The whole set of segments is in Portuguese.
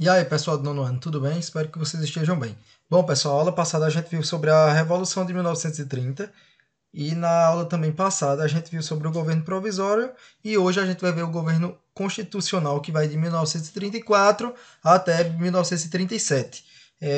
E aí, pessoal do nono ano, tudo bem? Espero que vocês estejam bem. Bom, pessoal, a aula passada a gente viu sobre a Revolução de 1930 e na aula também passada a gente viu sobre o governo provisório e hoje a gente vai ver o governo constitucional que vai de 1934 até 1937.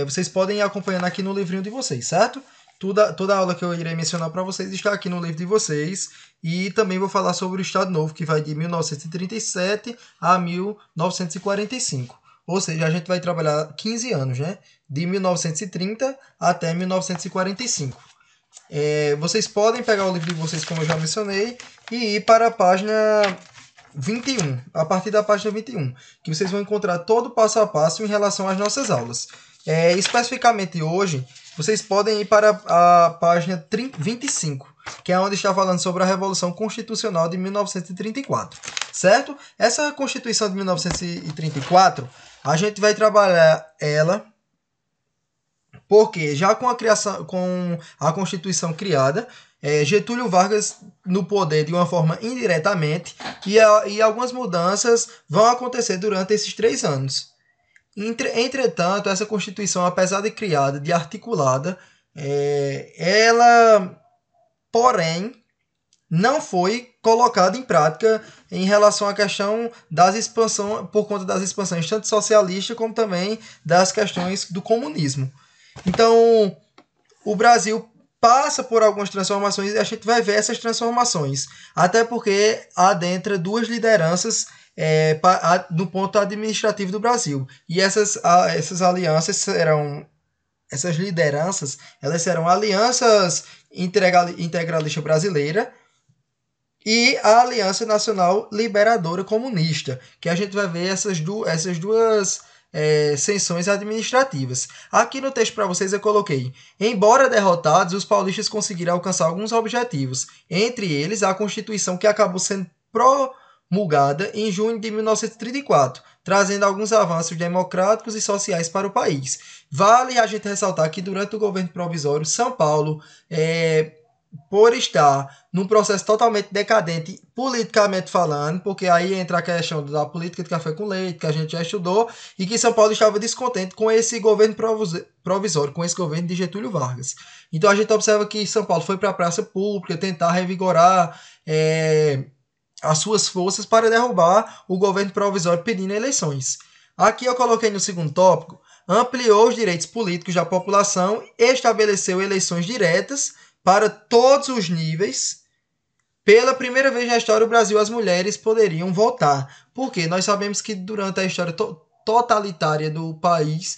Vocês podem ir acompanhando aqui no livrinho de vocês, certo? Toda a aula que eu irei mencionar para vocês está aqui no livro de vocês e também vou falar sobre o Estado Novo que vai de 1937 a 1945. Ou seja, a gente vai trabalhar 15 anos, né? De 1930 até 1945. Vocês podem pegar o livro de vocês, como eu já mencionei, e ir para a página 21, a partir da página 21, que vocês vão encontrar todo o passo a passo em relação às nossas aulas. Especificamente hoje, vocês podem ir para a página 25, que é onde está falando sobre a Revolução Constitucional de 1934, certo? Essa Constituição de 1934, a gente vai trabalhar ela porque já com a Constituição criada, Getúlio Vargas no poder de uma forma indiretamente e algumas mudanças vão acontecer durante esses 3 anos. Entretanto, essa Constituição, apesar de criada, de articulada, ela, porém, não foi colocada em prática em relação à questão das expansões, por conta das expansões tanto socialistas como também das questões do comunismo. Então, o Brasil passa por algumas transformações e a gente vai ver essas transformações. Até porque adentra duas lideranças no ponto administrativo do Brasil. E essas alianças serão. Essas lideranças elas serão alianças integralista brasileira e a Aliança Nacional Liberadora Comunista, que a gente vai ver essas duas sanções administrativas. Aqui no texto para vocês eu coloquei: embora derrotados, os paulistas conseguiram alcançar alguns objetivos, entre eles a Constituição que acabou sendo promulgada em junho de 1934, trazendo alguns avanços democráticos e sociais para o país. Vale a gente ressaltar que durante o governo provisório, São Paulo por estar num processo totalmente decadente, politicamente falando, porque aí entra a questão da política de café com leite, que a gente já estudou, e que São Paulo estava descontente com esse governo provisório, com esse governo de Getúlio Vargas. Então a gente observa que São Paulo foi para a praça pública tentar revigorar as suas forças para derrubar o governo provisório pedindo eleições. Aqui eu coloquei no segundo tópico: ampliou os direitos políticos da população, estabeleceu eleições diretas para todos os níveis. Pela primeira vez na história, o Brasil, as mulheres poderiam votar. Porque nós sabemos que durante a história totalitária do país,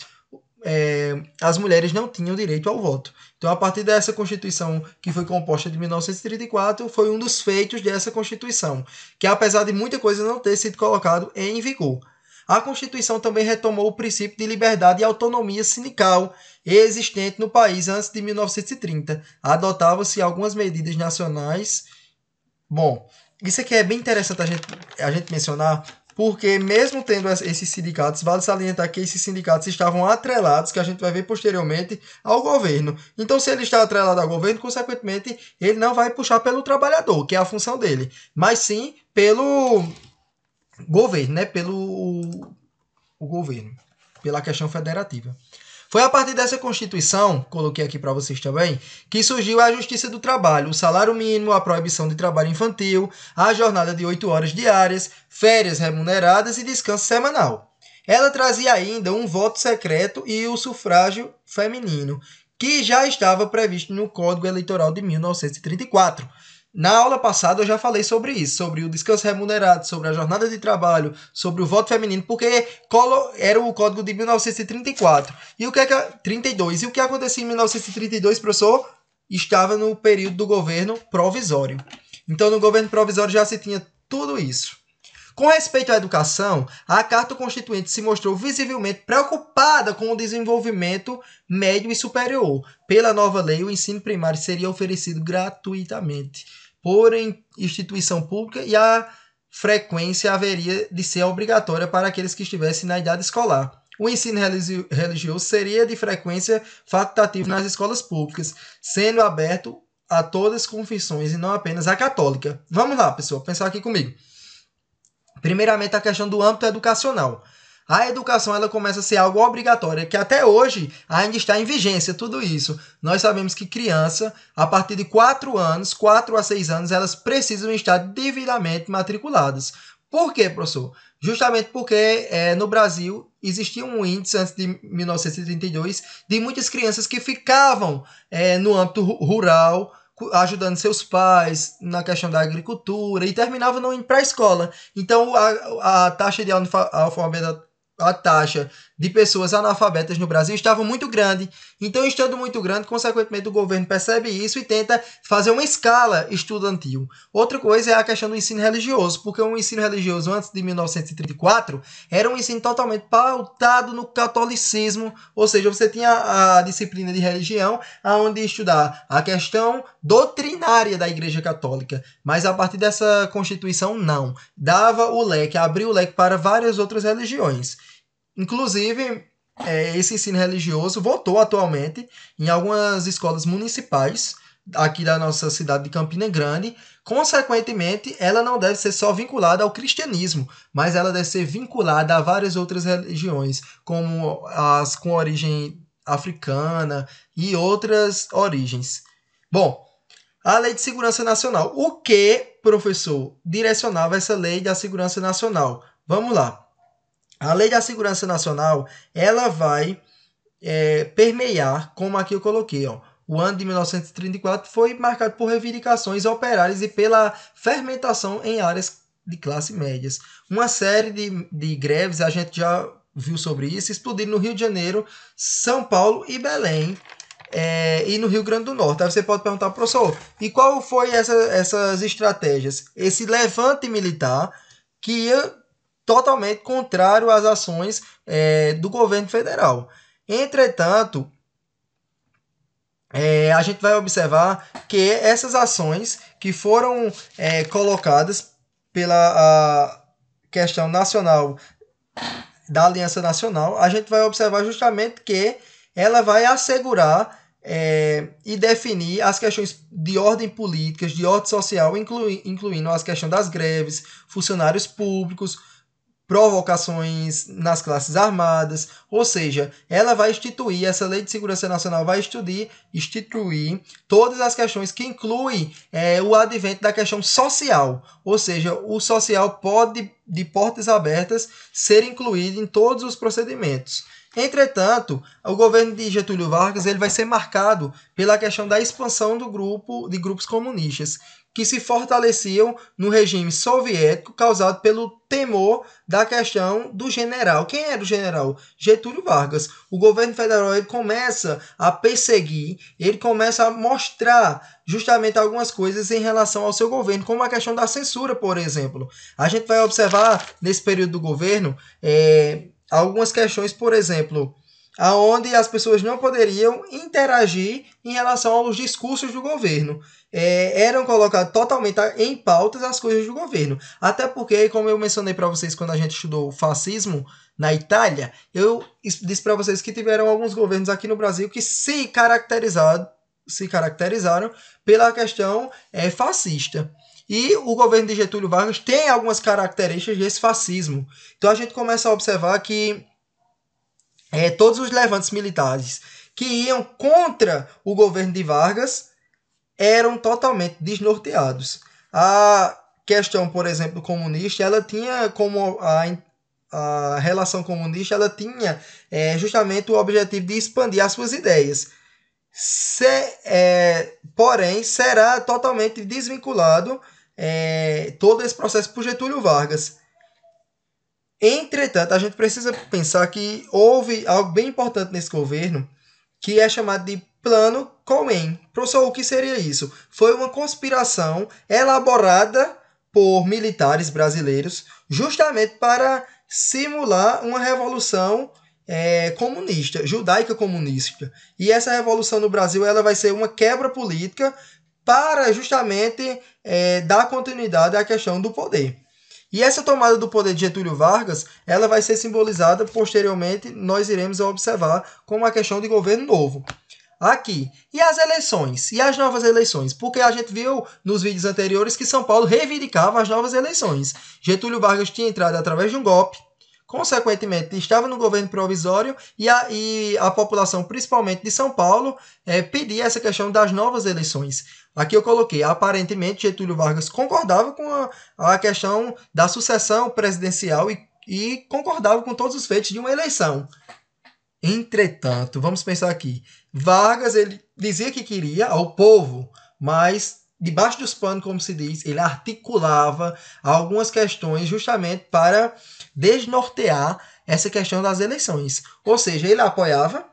as mulheres não tinham direito ao voto. Então, a partir dessa Constituição, que foi composta de 1934, foi um dos feitos dessa Constituição, que apesar de muita coisa não ter sido colocado em vigor. A Constituição também retomou o princípio de liberdade e autonomia sindical existente no país antes de 1930. Adotavam-se algumas medidas nacionais. Bom, isso aqui é bem interessante a gente mencionar, porque mesmo tendo esses sindicatos, vale salientar que esses sindicatos estavam atrelados, que a gente vai ver posteriormente, ao governo. Então, se ele está atrelado ao governo, consequentemente, ele não vai puxar pelo trabalhador, que é a função dele, mas sim pelo governo, né? Pelo o governo, pela questão federativa. Foi a partir dessa Constituição, coloquei aqui para vocês também, que surgiu a Justiça do Trabalho, o salário mínimo, a proibição de trabalho infantil, a jornada de 8 horas diárias, férias remuneradas e descanso semanal. Ela trazia ainda um voto secreto e o sufrágio feminino, que já estava previsto no Código Eleitoral de 1934. Na aula passada eu já falei sobre isso, sobre o descanso remunerado, sobre a jornada de trabalho, sobre o voto feminino, porque era o código de 1934. E o que é que 32? E o que acontecia em 1932, professor? Estava no período do governo provisório. Então no governo provisório já se tinha tudo isso. Com respeito à educação, a Carta Constituinte se mostrou visivelmente preocupada com o desenvolvimento médio e superior. Pela nova lei, o ensino primário seria oferecido gratuitamente por instituição pública e a frequência haveria de ser obrigatória para aqueles que estivessem na idade escolar. O ensino religioso seria de frequência facultativo nas escolas públicas, sendo aberto a todas as confissões e não apenas a católica. Vamos lá, pessoal, pensar aqui comigo. Primeiramente, a questão do âmbito educacional. a educação ela começa a ser algo obrigatório, que até hoje ainda está em vigência tudo isso. Nós sabemos que criança, a partir de 4 anos, 4 a 6 anos, elas precisam estar devidamente matriculadas. Por quê, professor? Justamente porque no Brasil existia um índice, antes de 1932, de muitas crianças que ficavam no âmbito rural, ajudando seus pais na questão da agricultura e terminavam não indo para a escola. Então, a taxa de a taxa de pessoas analfabetas no Brasil estava muito grande. Então, estando muito grande, consequentemente, o governo percebe isso e tenta fazer uma escala estudantil. Outra coisa é a questão do ensino religioso, porque o ensino religioso antes de 1934 era um ensino totalmente pautado no catolicismo, ou seja, você tinha a disciplina de religião, onde estudar a questão doutrinária da Igreja Católica, mas a partir dessa Constituição, não. Dava o leque, abriu o leque para várias outras religiões. Inclusive, esse ensino religioso voltou atualmente em algumas escolas municipais aqui da nossa cidade de Campina Grande. Consequentemente, ela não deve ser só vinculada ao cristianismo, mas ela deve ser vinculada a várias outras religiões, como as com origem africana e outras origens. Bom, a Lei de Segurança Nacional. O que, professor, direcionava essa Lei da Segurança Nacional? Vamos lá. A Lei da Segurança Nacional, ela vai permear, como aqui eu coloquei, ó, o ano de 1934 foi marcado por reivindicações operárias e pela fermentação em áreas de classe médias. Uma série de greves, a gente já viu sobre isso, explodindo no Rio de Janeiro, São Paulo e Belém, e no Rio Grande do Norte. Aí você pode perguntar, professor, e qual foi essas estratégias? Esse levante militar que ia totalmente contrário às ações do governo federal. Entretanto, a gente vai observar que essas ações que foram colocadas pela questão nacional da Aliança Nacional, a gente vai observar justamente que ela vai assegurar e definir as questões de ordem políticas, de ordem social, incluindo as questões das greves, funcionários públicos, provocações nas classes armadas, ou seja, ela vai instituir, essa Lei de Segurança Nacional vai instituir todas as questões que incluem o advento da questão social, ou seja, o social pode, de portas abertas, ser incluído em todos os procedimentos. Entretanto, o governo de Getúlio Vargas ele vai ser marcado pela questão da expansão de grupos comunistas, que se fortaleciam no regime soviético causado pelo temor da questão do general. Quem era o general? Getúlio Vargas. O governo federal ele começa a perseguir, ele começa a mostrar justamente algumas coisas em relação ao seu governo, como a questão da censura, por exemplo. A gente vai observar nesse período do governo algumas questões, por exemplo, aonde as pessoas não poderiam interagir em relação aos discursos do governo. Eram colocadas totalmente em pautas as coisas do governo. Até porque, como eu mencionei para vocês quando a gente estudou o fascismo na Itália, eu disse para vocês que tiveram alguns governos aqui no Brasil que se caracterizaram pela questão fascista. E o governo de Getúlio Vargas tem algumas características desse fascismo. Então a gente começa a observar que todos os levantes militares que iam contra o governo de Vargas eram totalmente desnorteados. A questão, por exemplo, comunista, ela tinha como a relação comunista, ela tinha justamente o objetivo de expandir as suas ideias. Porém, será totalmente desvinculado todo esse processo por Getúlio Vargas. Entretanto, a gente precisa pensar que houve algo bem importante nesse governo, que é chamado de Plano Cohen. Professor, o que seria isso? Foi uma conspiração elaborada por militares brasileiros justamente para simular uma revolução comunista, judaica comunista. E essa revolução no Brasil ela vai ser uma quebra política para justamente dar continuidade à questão do poder. E essa tomada do poder de Getúlio Vargas, ela vai ser simbolizada posteriormente, nós iremos observar como a questão de governo novo. Aqui. E as eleições? E as novas eleições? Porque a gente viu nos vídeos anteriores que São Paulo reivindicava as novas eleições. Getúlio Vargas tinha entrado através de um golpe, consequentemente, estava no governo provisório e a população, principalmente de São Paulo, pedia essa questão das novas eleições. Aqui eu coloquei, aparentemente, Getúlio Vargas concordava com a questão da sucessão presidencial e concordava com todos os feitos de uma eleição. Entretanto, vamos pensar aqui, Vargas ele dizia que queria ao povo, mas debaixo dos panos, como se diz, ele articulava algumas questões justamente para desnortear essa questão das eleições. Ou seja, ele apoiava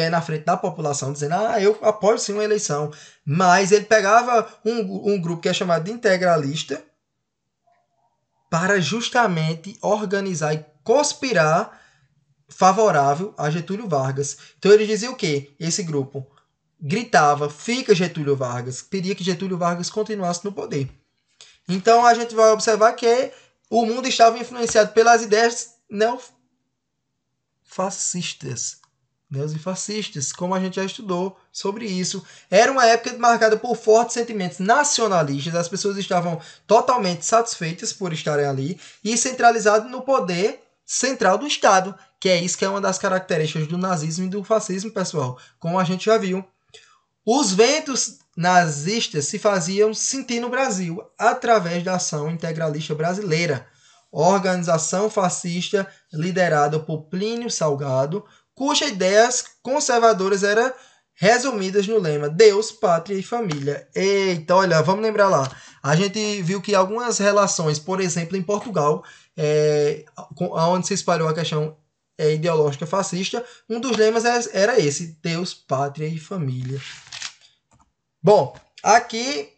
na frente da população, dizendo, eu apoio sim uma eleição, mas ele pegava um grupo que é chamado de integralista para justamente organizar e conspirar favorável a Getúlio Vargas. Então ele dizia o quê? Esse grupo gritava, fica Getúlio Vargas, pedia que Getúlio Vargas continuasse no poder. Então a gente vai observar que o mundo estava influenciado pelas ideias neofascistas, como a gente já estudou sobre isso. Era uma época marcada por fortes sentimentos nacionalistas, as pessoas estavam totalmente satisfeitas por estarem ali e centralizadas no poder central do Estado, que é isso que é uma das características do nazismo e do fascismo, pessoal, como a gente já viu. Os ventos nazistas se faziam sentir no Brasil através da ação integralista brasileira, organização fascista liderada por Plínio Salgado, cujas ideias conservadoras eram resumidas no lema Deus, Pátria e Família. Eita, olha, vamos lembrar lá. A gente viu que algumas relações, por exemplo, em Portugal, onde se espalhou a questão ideológica fascista, um dos lemas era esse, Deus, Pátria e Família. Bom, aqui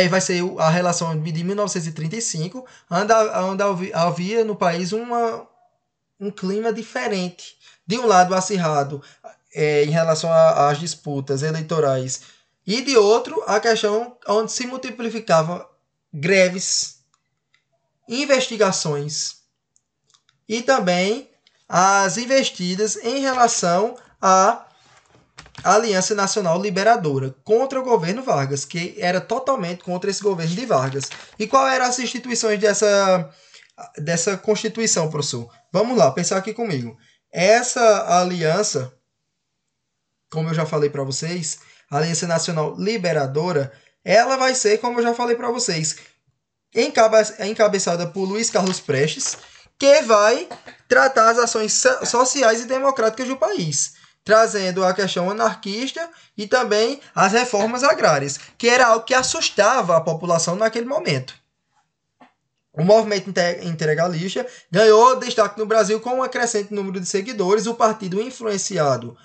vai ser a relação de 1935, onde havia no país um clima diferente. De um lado, acirrado em relação às disputas eleitorais, e de outro, a questão onde se multiplicava greves, investigações e também as investidas em relação à Aliança Nacional Liberadora contra o governo Vargas, que era totalmente contra esse governo de Vargas. E qual eram as instituições dessa Constituição, professor? Vamos lá, pensar aqui comigo. Essa aliança, como eu já falei para vocês, a Aliança Nacional Liberadora, ela vai ser, como eu já falei para vocês, encabeçada por Luiz Carlos Prestes, que vai tratar as ações sociais e democráticas do país, trazendo a questão anarquista e também as reformas agrárias, que era algo que assustava a população naquele momento. O movimento integralista ganhou destaque no Brasil com um crescente número de seguidores. O partido, influenciado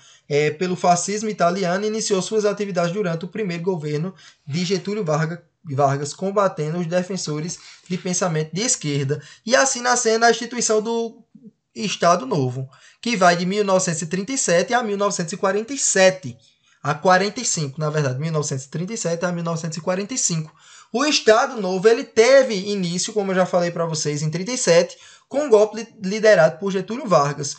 pelo fascismo italiano, iniciou suas atividades durante o primeiro governo de Getúlio Vargas, combatendo os defensores de pensamento de esquerda, e assim nascendo a instituição do Estado Novo, que vai de 1937 a 1947, a 45, na verdade, 1937 a 1945. O Estado Novo ele teve início, como eu já falei para vocês, em 37, com um golpe liderado por Getúlio Vargas,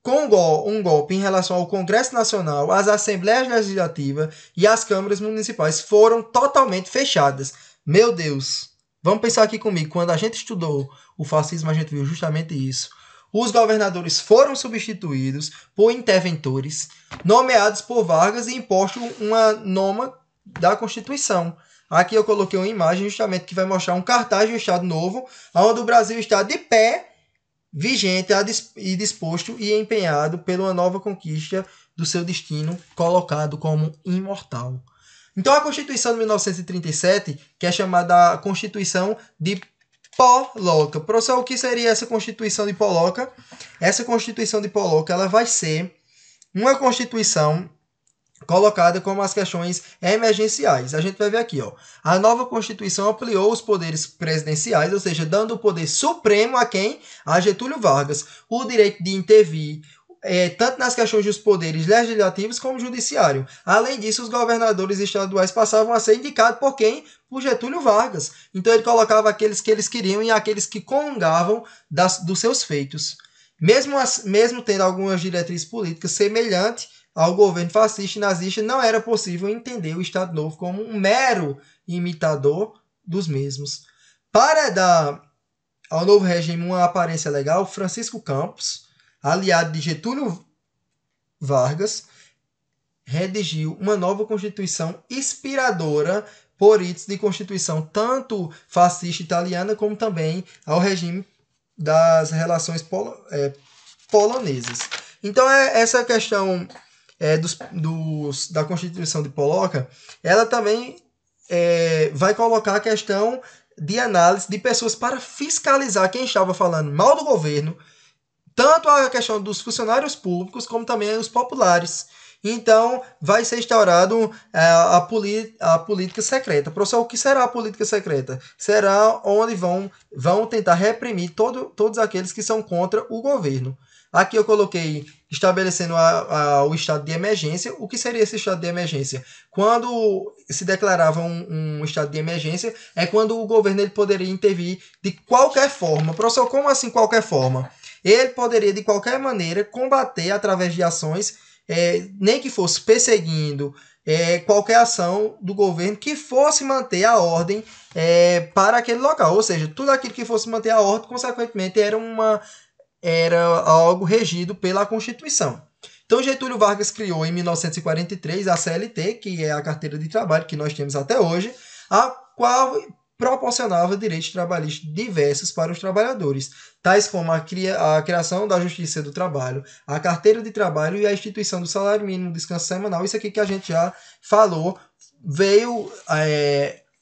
com um golpe em relação ao Congresso Nacional, as Assembleias Legislativas e as câmaras municipais foram totalmente fechadas. Meu Deus! Vamos pensar aqui comigo, quando a gente estudou o fascismo, a gente viu justamente isso. Os governadores foram substituídos por interventores, nomeados por Vargas e imposto uma norma da Constituição. Aqui eu coloquei uma imagem justamente que vai mostrar um cartaz do Estado Novo, onde o Brasil está de pé, vigente e disposto e empenhado pela nova conquista do seu destino, colocado como imortal. Então a Constituição de 1937, que é chamada Constituição de Poloca. Professor, o que seria essa Constituição de Poloca? Essa Constituição de Poloca ela vai ser uma Constituição colocada como as questões emergenciais. A gente vai ver aqui, ó. A nova Constituição ampliou os poderes presidenciais, ou seja, dando o poder supremo a quem? A Getúlio Vargas. O direito de intervir tanto nas questões dos poderes legislativos como judiciário. Além disso, os governadores estaduais passavam a ser indicados por quem? Por Getúlio Vargas. Então ele colocava aqueles que eles queriam e aqueles que comungavam dos seus feitos. Mesmo tendo algumas diretrizes políticas semelhantes ao governo fascista e nazista, não era possível entender o Estado Novo como um mero imitador dos mesmos. Para dar ao novo regime uma aparência legal, Francisco Campos, aliado de Getúlio Vargas, redigiu uma nova Constituição inspiradora por itens de Constituição tanto fascista italiana como também ao regime das relações polonesas. Então, essa questão da Constituição de Poloca, ela também vai colocar a questão de análise de pessoas para fiscalizar quem estava falando mal do governo, tanto a questão dos funcionários públicos como também os populares. Então, vai ser instaurado a política secreta. Professor, o que será a política secreta? Será onde vão tentar reprimir todos aqueles que são contra o governo. Aqui eu coloquei estabelecendo o estado de emergência. O que seria esse estado de emergência? Quando se declarava um estado de emergência, é quando o governo ele poderia intervir de qualquer forma. Professor, como assim qualquer forma? Ele poderia, de qualquer maneira, combater através de ações, nem que fosse perseguindo qualquer ação do governo que fosse manter a ordem para aquele local. Ou seja, tudo aquilo que fosse manter a ordem, consequentemente, era algo regido pela Constituição. Então, Getúlio Vargas criou em 1943 a CLT, que é a carteira de trabalho que nós temos até hoje, a qual proporcionava direitos trabalhistas diversos para os trabalhadores, tais como a criação da Justiça do Trabalho, a carteira de trabalho e a instituição do salário mínimo, descanso semanal. Isso aqui que a gente já falou, veio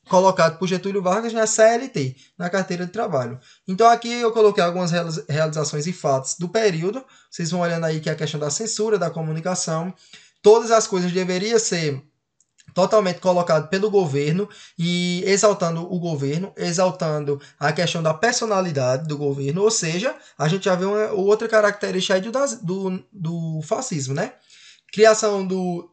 colocado por Getúlio Vargas na CLT, na carteira de trabalho. Então aqui eu coloquei algumas realizações e fatos do período. Vocês vão olhando aí que é a questão da censura, da comunicação. Todas as coisas deveriam ser totalmente colocado pelo governo e exaltando o governo, exaltando a questão da personalidade do governo, ou seja, a gente já vê uma outra característica aí do fascismo, né? Criação do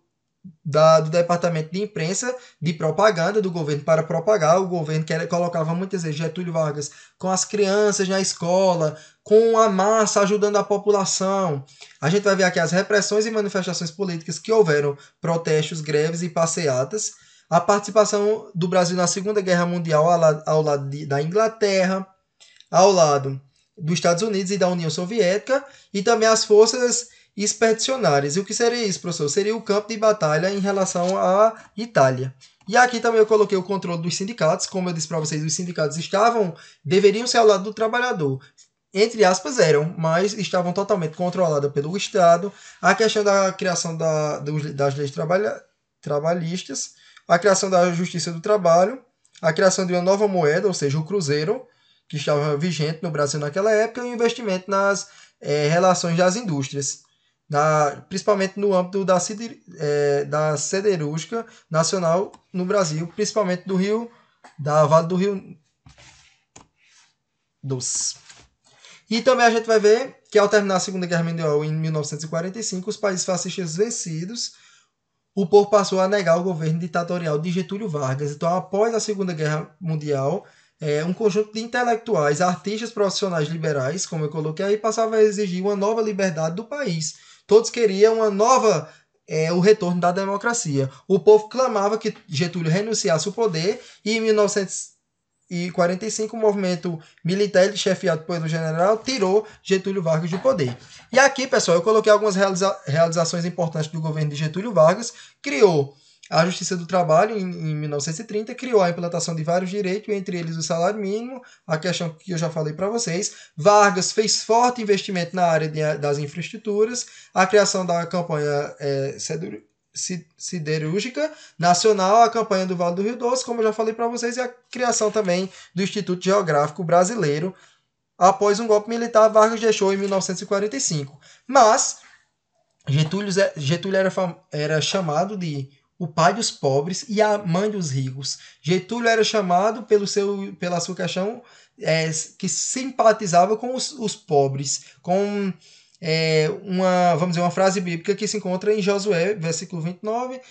departamento de imprensa, de propaganda do governo para propagar. O governo colocava muitas vezes Getúlio Vargas com as crianças na escola, com a massa ajudando a população. A gente vai ver aqui as repressões e manifestações políticas que houveram, protestos, greves e passeatas. A participação do Brasil na Segunda Guerra Mundial ao lado da Inglaterra, ao lado dos Estados Unidos e da União Soviética, e também as forças expedicionárias. E o que seria isso, professor? Seria o campo de batalha em relação à Itália. E aqui também eu coloquei o controle dos sindicatos. Como eu disse para vocês, os sindicatos deveriam ser ao lado do trabalhador. Entre aspas, eram, mas estavam totalmente controladas pelo Estado. A questão da criação das leis trabalhistas, a criação da Justiça do Trabalho, a criação de uma nova moeda, ou seja, o Cruzeiro, que estava vigente no Brasil naquela época, e o investimento nas relações das indústrias, principalmente no âmbito da siderúrgica nacional no Brasil, principalmente da Vale do Rio Doce. E também a gente vai ver que ao terminar a Segunda Guerra Mundial em 1945, os países fascistas vencidos, o povo passou a negar o governo ditatorial de Getúlio Vargas. Então, após a Segunda Guerra Mundial, um conjunto de intelectuais, artistas profissionais liberais, como eu coloquei aí, passava a exigir uma nova liberdade do país. Todos queriam o retorno da democracia. O povo clamava que Getúlio renunciasse ao poder e em 1945 o movimento militar chefiado pelo general tirou Getúlio Vargas do poder. E aqui, pessoal, eu coloquei algumas realizações importantes do governo de Getúlio Vargas. Criou a Justiça do Trabalho em 1930, criou a implantação de vários direitos, entre eles o salário mínimo, a questão que eu já falei para vocês. Vargas fez forte investimento na área das infraestruturas, a criação da campanha siderúrgica nacional, a campanha do Vale do Rio Doce, como eu já falei para vocês, e a criação também do Instituto Geográfico Brasileiro. Após um golpe militar, Vargas deixou em 1945. Mas Getúlio era chamado de o pai dos pobres e a mãe dos ricos. Getúlio era chamado pela sua questão que simpatizava com os pobres, com uma frase bíblica que se encontra em Josué, versículo 29,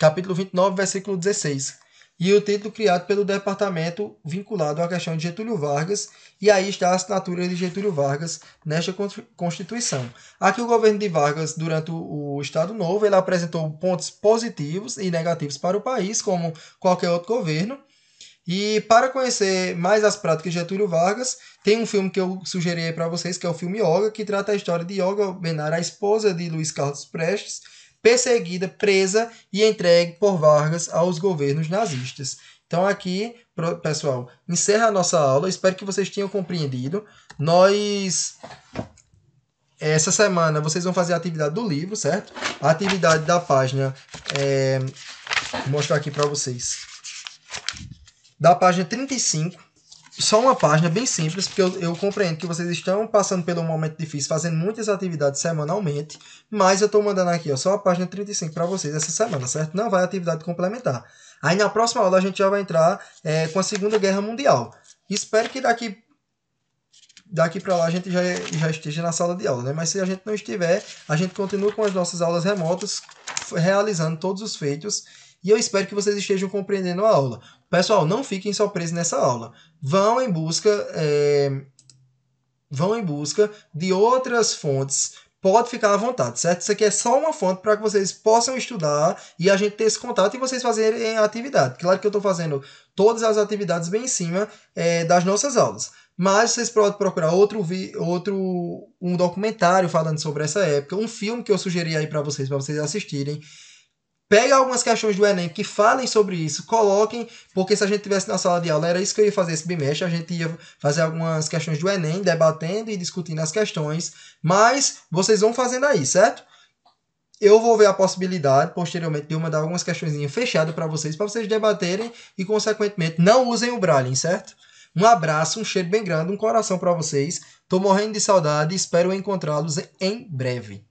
capítulo 29, versículo 16. E o título criado pelo departamento vinculado à questão de Getúlio Vargas, e aí está a assinatura de Getúlio Vargas nesta Constituição. Aqui o governo de Vargas, durante o Estado Novo, ele apresentou pontos positivos e negativos para o país, como qualquer outro governo, E para conhecer mais as práticas de Getúlio Vargas, tem um filme que eu sugeri aí para vocês, que é o filme Olga, que trata a história de Olga Benar, a esposa de Luiz Carlos Prestes, perseguida, presa e entregue por Vargas aos governos nazistas. Então aqui, pessoal, encerra a nossa aula. Espero que vocês tenham compreendido. Essa semana vocês vão fazer a atividade do livro, certo? A atividade da página, vou mostrar aqui para vocês. Da página 35, só uma página bem simples, porque eu compreendo que vocês estão passando por um momento difícil, fazendo muitas atividades semanalmente, mas eu estou mandando aqui só a página 35 para vocês essa semana, certo? Não vai atividade complementar. Aí na próxima aula a gente já vai entrar com a Segunda Guerra Mundial. Espero que daqui para lá a gente já esteja na sala de aula, né? Mas se a gente não estiver, a gente continua com as nossas aulas remotas, realizando todos os feitos, e eu espero que vocês estejam compreendendo a aula. Pessoal, não fiquem só presos nessa aula. Vão em busca de outras fontes. Pode ficar à vontade, certo? Isso aqui é só uma fonte para que vocês possam estudar e a gente ter esse contato e vocês fazerem a atividade. Claro que eu estou fazendo todas as atividades bem em cima das nossas aulas. Mas vocês podem procurar um documentário falando sobre essa época, um filme que eu sugeri aí para vocês assistirem. Pega algumas questões do Enem que falem sobre isso, coloquem, porque se a gente tivesse na sala de aula, era isso que eu ia fazer esse bimestre, a gente ia fazer algumas questões do Enem, debatendo e discutindo as questões, mas vocês vão fazendo aí, certo? Eu vou ver a possibilidade, posteriormente, de eu mandar algumas questõezinhas fechadas para vocês debaterem e, consequentemente, não usem o Braille, certo? Um abraço, um cheiro bem grande, um coração para vocês. Tô morrendo de saudade e espero encontrá-los em breve.